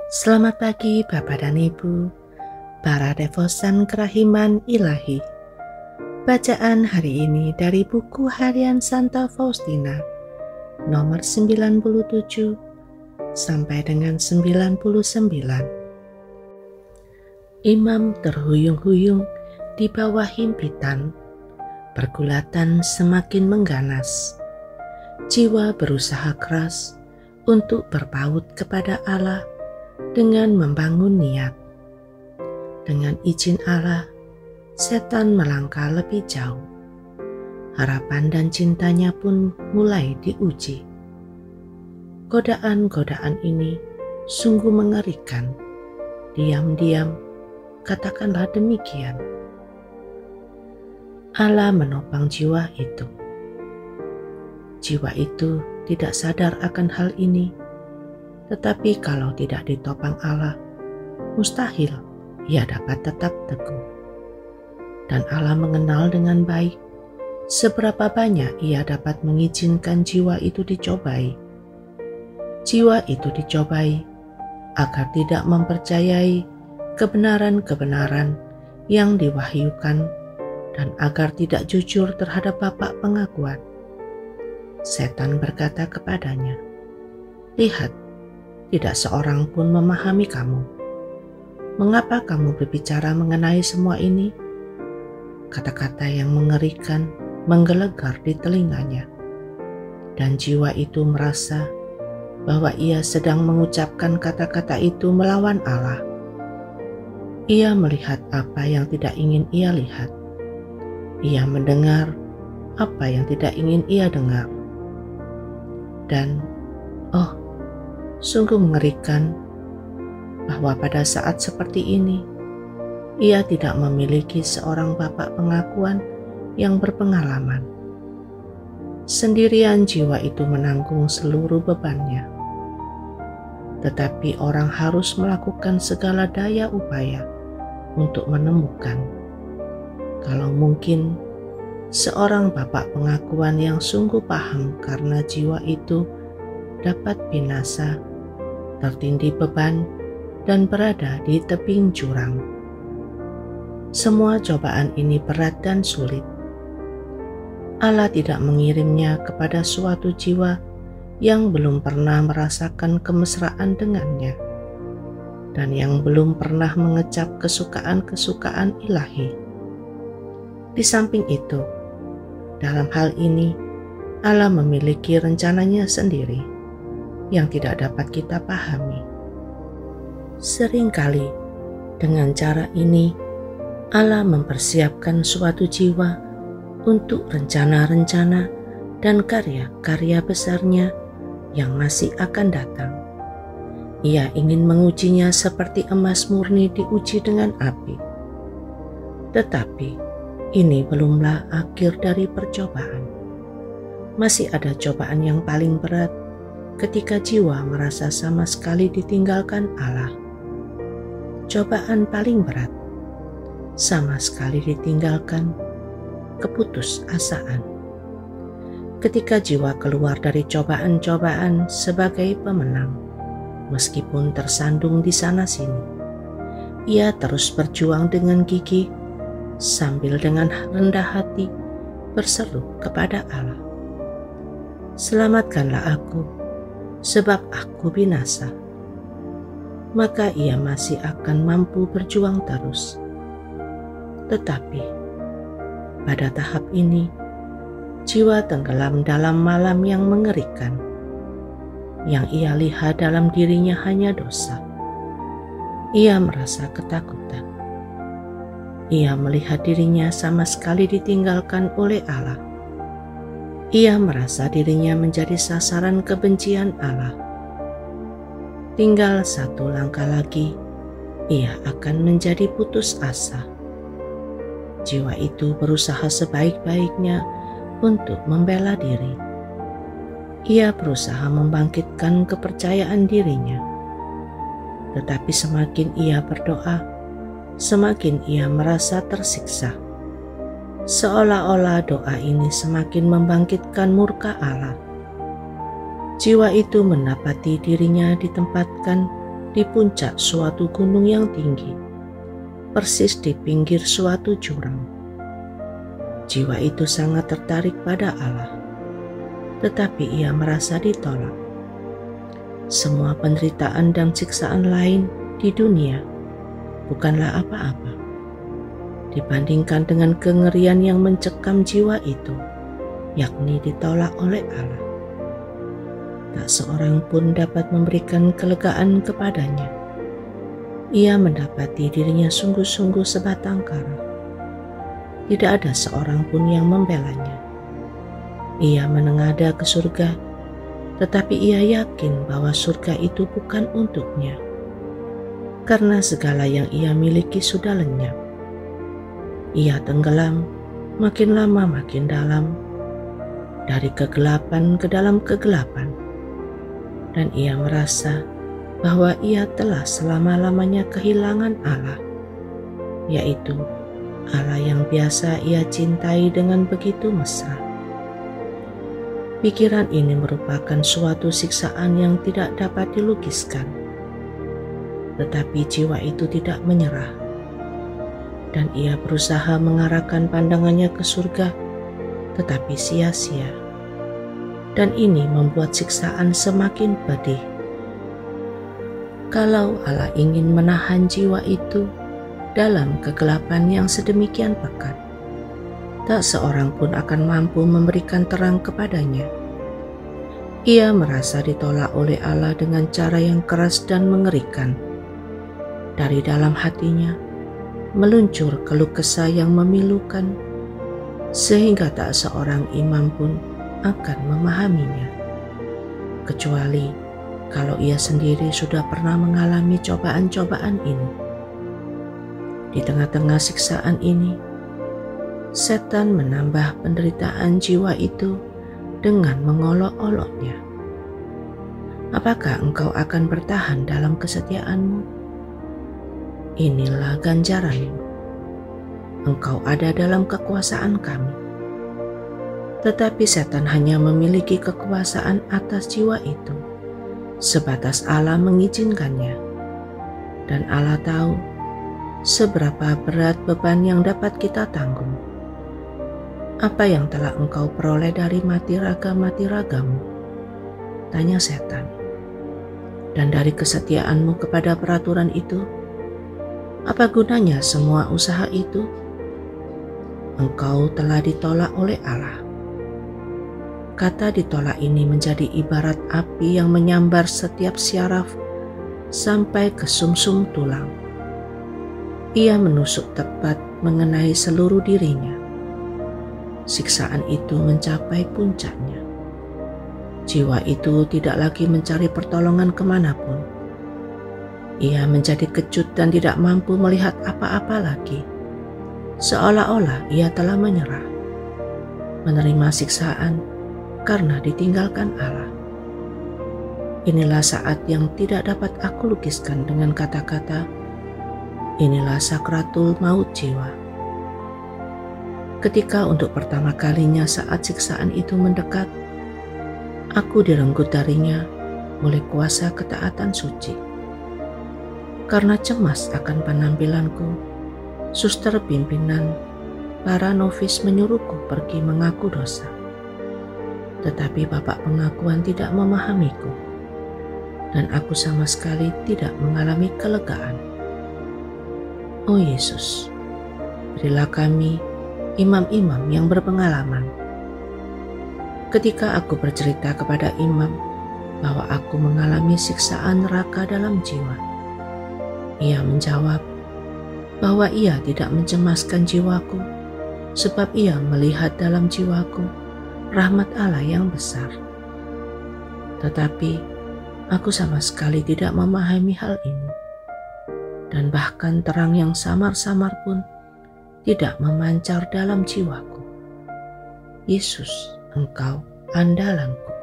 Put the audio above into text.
Selamat pagi Bapak dan Ibu, para devosan kerahiman ilahi. Bacaan hari ini dari buku harian Santa Faustina, nomor 97 sampai dengan 99. Imam terhuyung-huyung di bawah himpitan, pergulatan semakin mengganas. Jiwa berusaha keras untuk berpaut kepada Allah dengan membangun niat. Dengan izin Allah, setan melangkah lebih jauh. Harapan dan cintanya pun mulai diuji. Godaan-godaan ini sungguh mengerikan. Diam-diam, katakanlah demikian. Allah menopang jiwa itu. Jiwa itu tidak sadar akan hal ini. Tetapi kalau tidak ditopang Allah, mustahil ia dapat tetap teguh. Dan Allah mengenal dengan baik seberapa banyak ia dapat mengizinkan jiwa itu dicobai. Jiwa itu dicobai agar tidak mempercayai kebenaran-kebenaran yang diwahyukan dan agar tidak jujur terhadap Bapa pengakuan. Setan berkata kepadanya, "Lihat, tidak seorang pun memahami kamu. Mengapa kamu berbicara mengenai semua ini?" Kata-kata yang mengerikan menggelegar di telinganya. Dan jiwa itu merasa bahwa ia sedang mengucapkan kata-kata itu melawan Allah. Ia melihat apa yang tidak ingin ia lihat. Ia mendengar apa yang tidak ingin ia dengar. Dan, sungguh mengerikan bahwa pada saat seperti ini, ia tidak memiliki seorang bapak pengakuan yang berpengalaman. Sendirian jiwa itu menanggung seluruh bebannya. Tetapi orang harus melakukan segala daya upaya untuk menemukan, kalau mungkin, seorang bapak pengakuan yang sungguh paham karena jiwa itu dapat binasa, tertindih beban, dan berada di tebing jurang. Semua cobaan ini berat dan sulit. Allah tidak mengirimnya kepada suatu jiwa yang belum pernah merasakan kemesraan dengannya dan yang belum pernah mengecap kesukaan-kesukaan ilahi. Di samping itu, dalam hal ini Allah memiliki rencananya sendiri yang tidak dapat kita pahami. Seringkali dengan cara ini Allah mempersiapkan suatu jiwa untuk rencana-rencana dan karya-karya besarnya yang masih akan datang. Ia ingin mengujinya seperti emas murni diuji dengan api. Tetapi ini belumlah akhir dari percobaan. Masih ada cobaan yang paling berat ketika jiwa merasa sama sekali ditinggalkan Allah. Cobaan paling berat, sama sekali ditinggalkan, keputusasaan. Ketika jiwa keluar dari cobaan-cobaan sebagai pemenang, meskipun tersandung di sana-sini, ia terus berjuang dengan gigih sambil dengan rendah hati berseru kepada Allah, "Selamatkanlah aku, sebab aku binasa." Maka ia masih akan mampu berjuang terus. Tetapi pada tahap ini, jiwa tenggelam dalam malam yang mengerikan. Yang ia lihat dalam dirinya hanya dosa. Ia merasa ketakutan. Ia melihat dirinya sama sekali ditinggalkan oleh Allah. Ia merasa dirinya menjadi sasaran kebencian Allah. Tinggal satu langkah lagi, ia akan menjadi putus asa. Jiwa itu berusaha sebaik-baiknya untuk membela diri. Ia berusaha membangkitkan kepercayaan dirinya. Tetapi semakin ia berdoa, semakin ia merasa tersiksa. Seolah-olah doa ini semakin membangkitkan murka Allah. Jiwa itu mendapati dirinya ditempatkan di puncak suatu gunung yang tinggi, persis di pinggir suatu jurang. Jiwa itu sangat tertarik pada Allah, tetapi ia merasa ditolak. Semua penderitaan dan siksaan lain di dunia bukanlah apa-apa dibandingkan dengan kengerian yang mencekam jiwa itu, yakni ditolak oleh Allah. Tak seorang pun dapat memberikan kelegaan kepadanya. Ia mendapati dirinya sungguh-sungguh sebatang kara. Tidak ada seorang pun yang membelanya. Ia menengadah ke surga, tetapi ia yakin bahwa surga itu bukan untuknya, karena segala yang ia miliki sudah lenyap. Ia tenggelam, makin lama makin dalam, dari kegelapan ke dalam kegelapan, dan ia merasa bahwa ia telah selama-lamanya kehilangan Allah, yaitu Allah yang biasa ia cintai dengan begitu mesra. Pikiran ini merupakan suatu siksaan yang tidak dapat dilukiskan, tetapi jiwa itu tidak menyerah, dan ia berusaha mengarahkan pandangannya ke surga, tetapi sia-sia. Dan ini membuat siksaan semakin pedih. Kalau Allah ingin menahan jiwa itu dalam kegelapan yang sedemikian pekat, tak seorang pun akan mampu memberikan terang kepadanya. Ia merasa ditolak oleh Allah dengan cara yang keras dan mengerikan. Dari dalam hatinya meluncur keluh kesah yang memilukan, sehingga tak seorang imam pun akan memahaminya, kecuali kalau ia sendiri sudah pernah mengalami cobaan-cobaan ini. Di tengah-tengah siksaan ini, setan menambah penderitaan jiwa itu dengan mengolok-oloknya. Apakah engkau akan bertahan dalam kesetiaanmu? Inilah ganjaranmu. Engkau ada dalam kekuasaan Kami. Tetapi setan hanya memiliki kekuasaan atas jiwa itu sebatas Allah mengizinkannya. Dan Allah tahu seberapa berat beban yang dapat kita tanggung. Apa yang telah engkau peroleh dari mati raga-mati-ragamu? Tanya setan. Dan dari kesetiaanmu kepada peraturan itu, apa gunanya semua usaha itu? Engkau telah ditolak oleh Allah. Kata ditolak ini menjadi ibarat api yang menyambar setiap syaraf sampai ke sumsum tulang. Ia menusuk tepat mengenai seluruh dirinya. Siksaan itu mencapai puncaknya. Jiwa itu tidak lagi mencari pertolongan kemanapun. Ia menjadi kecut dan tidak mampu melihat apa-apa lagi. Seolah-olah ia telah menyerah, menerima siksaan karena ditinggalkan Allah. Inilah saat yang tidak dapat aku lukiskan dengan kata-kata. Inilah sakratul maut jiwa. Ketika untuk pertama kalinya saat siksaan itu mendekat, aku direnggut darinya oleh kuasa ketaatan suci. Karena cemas akan penampilanku, suster pimpinan para novis menyuruhku pergi mengaku dosa. Tetapi Bapak pengakuan tidak memahamiku, dan aku sama sekali tidak mengalami kelegaan. Oh Yesus, berilah kami imam-imam yang berpengalaman. Ketika aku bercerita kepada imam bahwa aku mengalami siksaan neraka dalam jiwa, ia menjawab bahwa ia tidak mencemaskan jiwaku, sebab ia melihat dalam jiwaku rahmat Allah yang besar. Tetapi aku sama sekali tidak memahami hal ini, dan bahkan terang yang samar-samar pun tidak memancar dalam jiwaku. Yesus, Engkau andalanku.